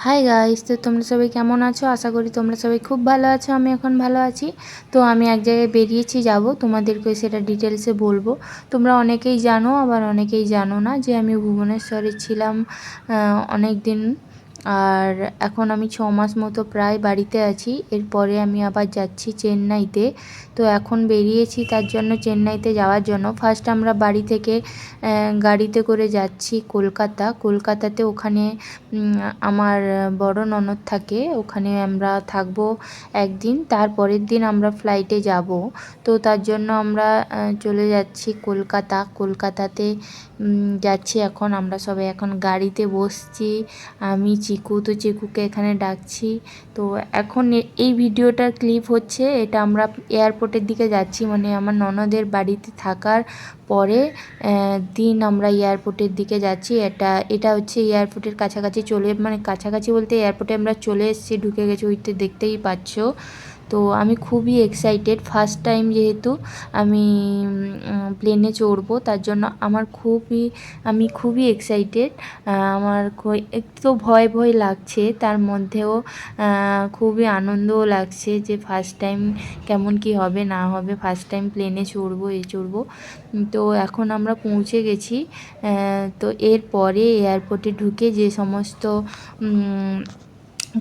Hi guys, তো তোমরা সবাই কেমন আছো? আশা করি তোমরা সবাই খুব ভালো আছো। আমি এখন ভালো আছি। তো আমি এক জায়গায় বেরিয়েছি, যাব, তোমাদেরকে সেটা ডিটেলসে বলবো। তোমরা অনেকেই জানো, আবার অনেকেই জানো না যে আমি ভুবনেশ্বরে ছিলাম অনেক দিন। আর এখন আমি 6 মাস মতো প্রায় বাড়িতে আছি। এরপরে আমি আবার যাচ্ছি চেন্নাইতে। তো এখন বেরিয়েছি তার জন্য, চেন্নাইতে যাওয়ার জন্য। ফার্স্ট আমরা বাড়ি থেকে গাড়িতে করে যাচ্ছি কলকাতাতে। ওখানে আমার বড় ননদ থাকে, ওখানে আমরা থাকবো একদিন। তারপরের দিন আমরা ফ্লাইটে যাব। তো তার জন্য আমরা চলে যাচ্ছি কলকাতাতে যাচ্ছি। এখন আমরা সবাই এখন গাড়িতে বসছি। আমি চিকুকে এখানে ডাকছি। তো এখন এই ভিডিওটার ক্লিপ হচ্ছে, এটা আমরা এয়ারপোর্টের দিকে যাচ্ছি, মানে আমার ননদের বাড়িতে থাকার পরে দিন আমরা এয়ারপোর্টের দিকে যাচ্ছি। এটা হচ্ছে এয়ারপোর্টের কাছাকাছি মানে কাছাকাছি বলতে এয়ারপোর্টে আমরা চলে এসেছি, ঢুকে গেছি, ওইটা দেখতেই পাচ্ছ। তো আমি খুবই এক্সাইটেড, ফার্স্ট টাইম যেহেতু আমি প্লেনে চড়বো, তার জন্য আমি খুবই এক্সাইটেড। আমার একটু ভয় ভয় লাগছে, তার মধ্যেও খুবই আনন্দও লাগছে যে ফার্স্ট টাইম কেমন কি হবে না হবে, ফার্স্ট টাইম প্লেনে চড়বো। তো এখন আমরা পৌঁছে গেছি। তো এরপরে এয়ারপোর্টে ঢুকে যে সমস্ত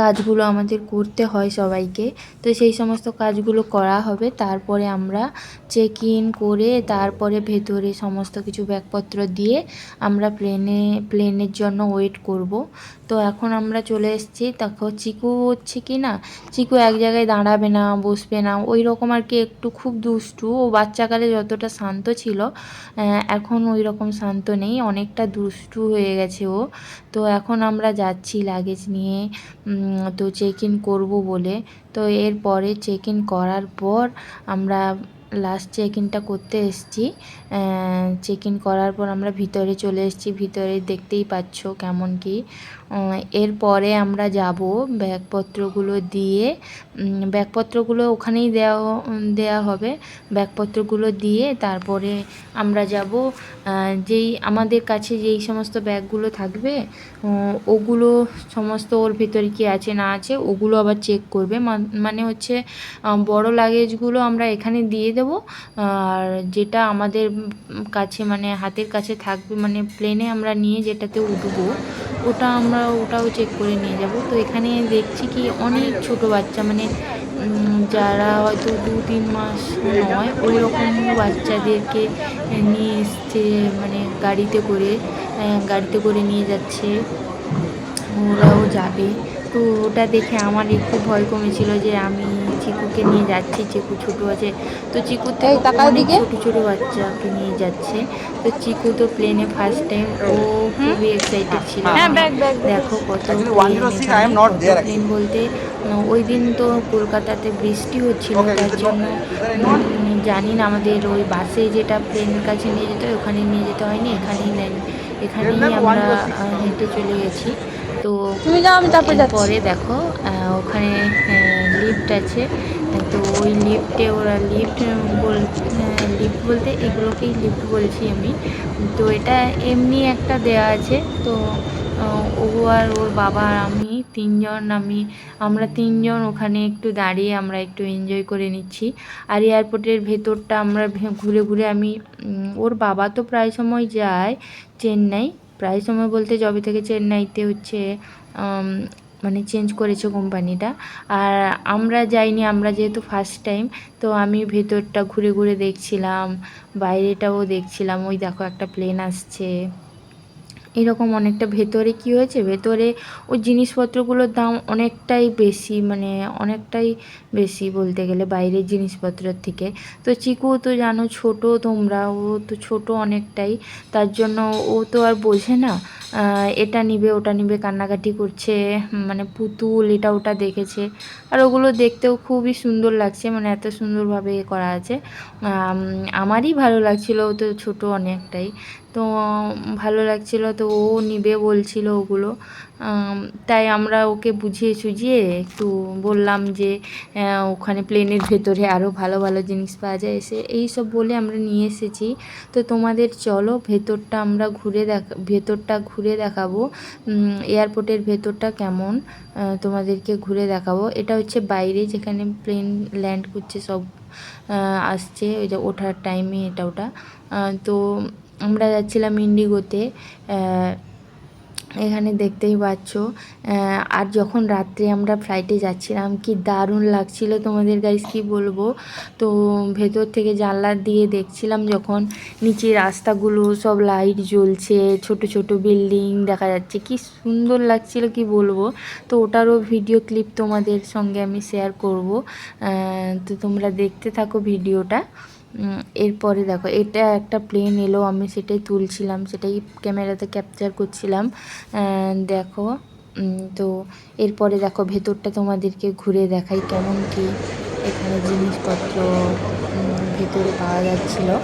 কাজগুলো আমাদের করতে হয় সবাইকে, তো সেই সমস্ত কাজগুলো করা হবে। তারপরে আমরা চেক ইন করে তারপরে ভেতরে সমস্ত কিছু ব্যাগপত্র দিয়ে আমরা প্লেনের জন্য ওয়েট করব। তো এখন আমরা চলে এসেছি। দেখো চিকু হচ্ছে কি না, চিকু এক জায়গায় দাঁড়াবে না, বসবে না, ওই রকম আর কি, একটু খুব দুষ্টু। ও বাচ্চাকালে যতটা শান্ত ছিল, এখন ওই রকম শান্ত নেই, অনেকটা দুষ্টু হয়ে গেছে ও। তো এখন আমরা যাচ্ছি লাগেজ নিয়ে, তো চেক ইন করবো বলে। তো এরপরে চেক ইন করার পর আমরা লাস্ট চেক ইনটা করতে এসেছি। চেক ইন করার পর আমরা ভিতরে চলে এসেছি। ভিতরে দেখতেই পাচ্ছ কেমন কি। এরপরে আমরা যাব ব্যাগপত্রগুলো ওখানেই দেওয়া হবে। ব্যাগপত্রগুলো দিয়ে তারপরে আমরা যাব, যেই আমাদের কাছে যেই সমস্ত ব্যাগগুলো থাকবে ওগুলো সমস্ত ওর ভেতরে কি আছে না আছে ওগুলো আবার চেক করবে। মানে হচ্ছে বড় লাগেজগুলো আমরা এখানে দিয়ে দেব, আর যেটা আমাদের কাছে মানে হাতের কাছে থাকবে, মানে প্লেনে আমরা নিয়ে যেটাতে উঠবো ওটাও চেক করে নিয়ে যাব। তো এখানে দেখছি কি অনেক ছোট বাচ্চা, মানে যারা হয়তো 2-3 মাস নয় ওই রকম বাচ্চাদেরকে নিয়ে এসছে, মানে গাড়িতে করে নিয়ে যাচ্ছে, ওরাও যাবে। তো ওটা দেখে আমার একটু ভয় কমেছিল যে আমি চিকুকে নিয়ে যাচ্ছি, চিকু ছোটো আছে। তো চিকুর থেকে অনেক ছোটো ছোটো বাচ্চাকে নিয়ে যাচ্ছে। তো চিকু তো প্লেনে ফার্স্ট টাইম, ও খুবই এক্সাইটেড ছিল। দেখো কত প্লেন বলতে ওই দিন তো কলকাতাতে বৃষ্টি হচ্ছিল, তার জন্য জানি না, আমাদের ওই বাসে যেটা প্লেনের কাছে নিয়ে যেতে হয় ওখানে নিয়ে যেতে হয়নি, এখানেই আমরা হেঁটে চলে গেছি। তো তুমি যাও, আমি তারপরে যাচ্ছি। পরে দেখো ওখানে লিফট আছে। তো ওই লিফটে ওরা লিফট বলতে এগুলোকেই লিফট বলছি আমি। তো এটা এমনি একটা দেয়া আছে। তো ও আর ওর বাবা আর আমরা তিনজন ওখানে একটু দাঁড়িয়ে আমরা একটু এনজয় করে নিচ্ছি। আর এয়ারপোর্টের ভেতরটা আমরা ঘুরে ঘুরে ওর বাবা তো প্রায় সময় যায় চেন্নাই, প্রায় সময় বলতে যবে থেকে চেন্নাইতে হচ্ছে মানে চেঞ্জ করেছে কোম্পানিটা। আর আমরা যাইনি, আমরা যেহেতু ফার্স্ট টাইম, তো আমি ভেতরটা ঘুরে ঘুরে দেখছিলাম, বাইরেটাও দেখছিলাম। ওই দেখো একটা প্লেন আসছে, এরকম অনেকটা। ভেতরে কি হয়েছে, ভেতরে ওই জিনিসপত্রগুলোর দাম অনেকটাই বেশি, মানে অনেকটাই বেশি বলতে গেলে বাইরের জিনিসপত্রের থেকে। তো চিকু তো জানো ছোট, তোমরা, ও তো ছোট অনেকটাই, তার জন্য ও তো আর বোঝে না, এটা নিবে ওটা নিবে কান্নাকাটি করছে, মানে পুতুল এটা ওটা দেখেছে। আর ওগুলো দেখতেও খুবই সুন্দর লাগছে, মানে এত সুন্দরভাবে করা আছে। আমারই ভালো লাগছিল, ও তো ছোটো অনেকটাই। তো ভালো লাগছিলো, তো ও নিবে বলছিল ওগুলো। তাই আমরা ওকে বুঝিয়ে সুঝিয়ে একটু বললাম যে ওখানে প্লেনের ভেতরে আরও ভালো ভালো জিনিস পাওয়া যায়, এই সব বলে আমরা নিয়ে এসেছি। তো তোমাদের চলো ভেতরটা ঘুরে দেখাবো, এয়ারপোর্টের ভেতরটা কেমন তোমাদেরকে ঘুরে দেখাবো। এটা হচ্ছে বাইরে যেখানে প্লেন ল্যান্ড করছে, সব আসছে ওই যে ওঠার টাইমে ওটা। তো আমরা যাচ্ছিলাম ইন্ডিগোতে, এখানে দেখতেই পাচ্ছ। আর যখন রাত্রে আমরা ফ্লাইটে যাচ্ছিলাম কি দারুণ লাগছিল তোমাদের গাইস, কি বলবো। তো ভেতর থেকে জানলা দিয়ে দেখছিলাম যখন নিচে রাস্তাগুলো সব লাইট জ্বলছে, ছোট ছোট বিল্ডিং দেখা যাচ্ছে, কি সুন্দর লাগছিল কি বলবো। তো ওটারও ভিডিও ক্লিপ তোমাদের সঙ্গে আমি শেয়ার করব, তো তোমরা দেখতে থাকো ভিডিওটা। এরপরে দেখো এটা একটা প্লেন এলো, আমি সেটাই তুলছিলাম, সেটাই ক্যামেরাতে ক্যাপচার করছিলাম। দেখো তো এরপরে দেখো ভেতরটা তোমাদেরকে ঘুরে দেখাই কেমন কি এখানে জিনিসপত্র ভেতরে পাওয়া যাচ্ছিলো।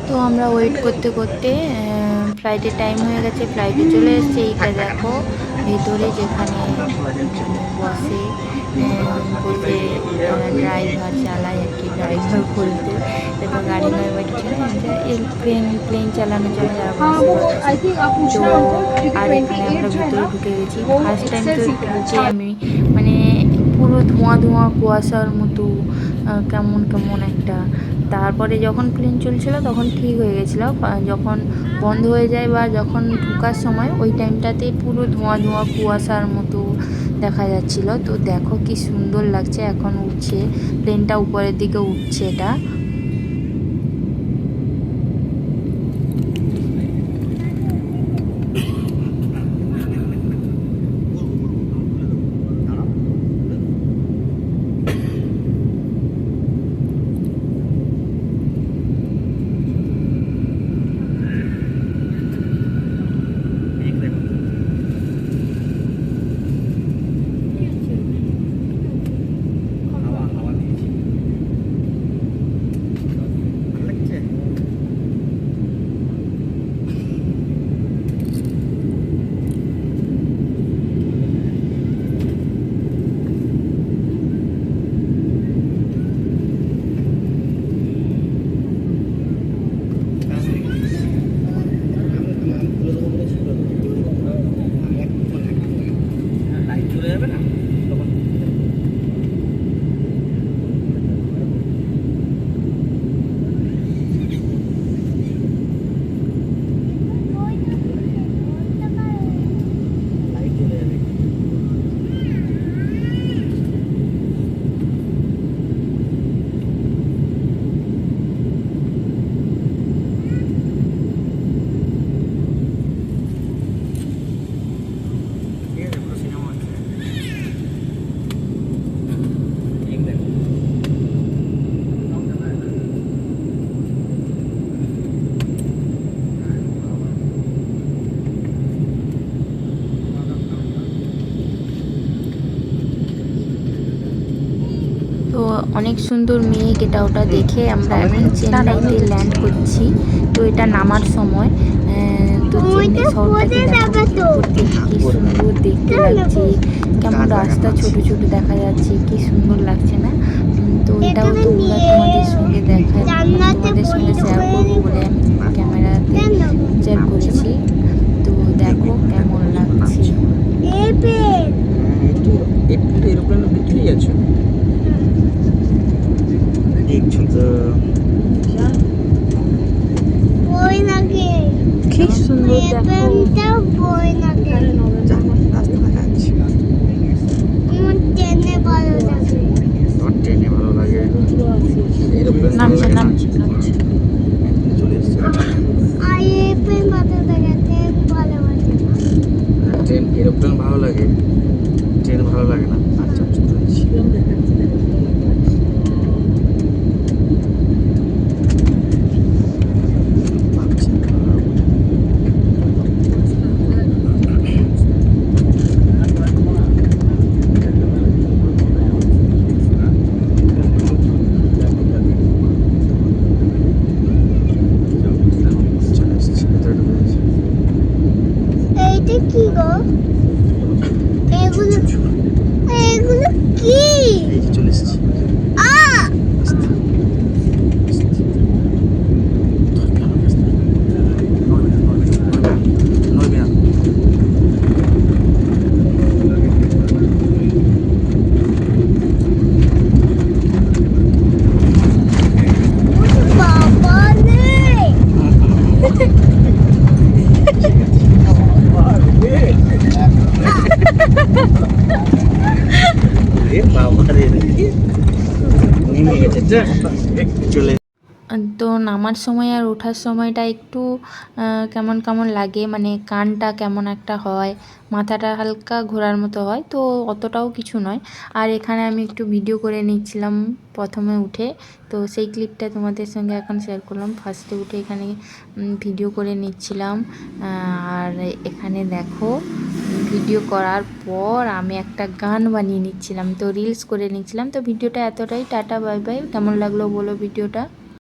তো আমরা ওয়েট করতে করতে ফ্লাইটের টাইম হয়ে গেছে, ফ্লাইটে চলে এসেছে। এইটা দেখো ভেতরে যেখানে বসে বসে ড্রাইভার চালায় আর কি, ড্রাইভার বলতে এটা গাড়ি নয় বা কিছু নয়, প্লেন চালানোর জন্য যারা বসে। তো আর এখানে আমরা ভেতরে ঢুকে গেছি। ফার্স্ট টাইম তো ঢুকে আমি মানে পুরো ধোঁয়া ধোঁয়া কুয়াশার মতো কেমন কেমন একটা। তারপরে যখন প্লেন চলছিল তখন ঠিক হয়ে গেছিলো, যখন বন্ধ হয়ে যায় বা যখন ঢোকার সময় ওই টাইমটাতে পুরো ধোঁয়া ধোঁয়া কুয়াশার মতো দেখা যাচ্ছিল। তো দেখো কি সুন্দর লাগছে, এখন উঠছে প্লেনটা, উপরের দিকে উঠছে এটা। অনেক সুন্দর মেঘ, এটা ওটা দেখে আমরা এখন চেন্নাইতে ল্যান্ড করছি। তো এটা নামার সময় তো চেন্নাই শহরটাকে দেখো উপর থেকে কি সুন্দর দেখতে লাগছে, কেমন রাস্তা ছোট ছোট দেখা যাচ্ছে, কি সুন্দর লাগছে না? তো এটাও তোমরা তোমাদের সঙ্গে তোমাদের সঙ্গে শেয়ার করবো বলে আমি ক্যামেরাতে ক্যাপচার করেছি। তো দেখো কেমন লাগছে। একটু এরোপ্লেনের ভিতরেই আছো, দেখছো তো কি সুন্দর দেখো। রাস্তা দেখা যাচ্ছে। ট্রেনে ভালো লাগে, এরোপ্লেন নামছে নামছে নামছে। চলে এসছে। ট্রেন এরোপ্লেন ভালো লাগে, ট্রেন ভালো লাগে না। আচ্ছা বুঝতে পেরেছি। চলে এসছে, ভেতরে ঢুকে গেছে। এইটা কি গো? এগুলো এগুলো কি? এই যে চলে এসছি। আ নড়বি না। বাবা রে! এ বাবা রে, নেমে গেছে চলে। তো নামার সময় আর ওঠার সময়টা একটু কেমন কেমন লাগে, মানে কানটা কেমন একটা হয়, মাথাটা হালকা ঘোরার মতো হয়, তো অতটাও কিছু নয়। আর এখানে আমি একটু ভিডিও করে নিচ্ছিলাম প্রথমে উঠে, তো সেই ক্লিপটা তোমাদের সঙ্গে এখন শেয়ার করলাম। ফার্স্টে উঠে এখানে ভিডিও করে নিচ্ছিলাম। আর এখানে দেখো ভিডিও করার পর আমি একটা গান বানিয়ে নিচ্ছিলাম, তো রিলস করে নিচ্ছিলাম। তো ভিডিওটা এতটাই, টাটা বাই বাই। কেমন লাগলো বলো ভিডিওটা।